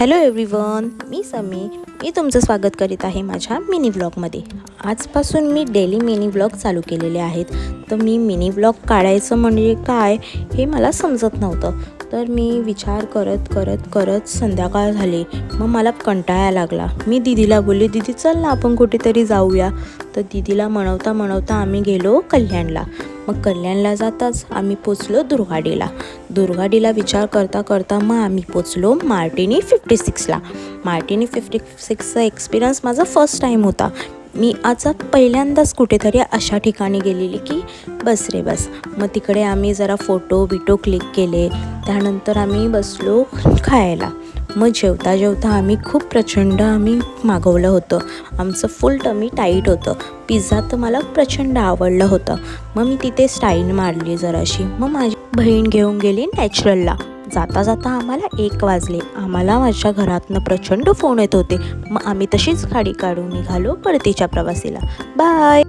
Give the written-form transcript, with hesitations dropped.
Hello everyone, मी समी. मी तुमचं स्वागत करीत आहे माझ्या मिनी व्लॉगमध्ये. आजपासून मी डेली मिनी व्लॉग चालू केलेले आहेत. तर मी मिनी व्लॉग काढायचं म्हणजे काय हे मला समजत नव्हतं. तर मी विचार करत संध्याकाळ झाली. मग मला कंटाळा लागला. मी दीदीला बोलले, दीदी चल ना आपण कुठेतरी जाऊया. तर दीदीला म्हणवता आम्ही गेलो कल्याणला. मग कल्याणला जाताच आम्ही पोचलो दुर्गाडीला विचार करता मग आम्ही पोचलो मार्टिनी 56ला. मार्टिनी 56चा एक्सपिरियन्स माझा फर्स्ट टाईम होता. मी आज पहिल्यांदाच कुठेतरी अशा ठिकाणी गेलेली की बस रे बस. मग तिकडे आम्ही जरा फोटो क्लिक केले. त्यानंतर आम्ही बसलो खायला. मग जेवता आम्ही प्रचंड मागवलं होतं. आमचं फुल टमी टाईट होतं. पिझ्झा तर मला प्रचंड आवडलं होतं. मग मी तिथे स्टाईल मारली जराशी. मग माझी बहीण घेऊन गेली नॅचरलला. जाता आम्हाला 1 वाजले. आम्हाला माझ्या घरातनं प्रचंड फोन येत होते. मग आम्ही तशीच गाडी काढून निघालो परतीच्या प्रवासीला. बाय.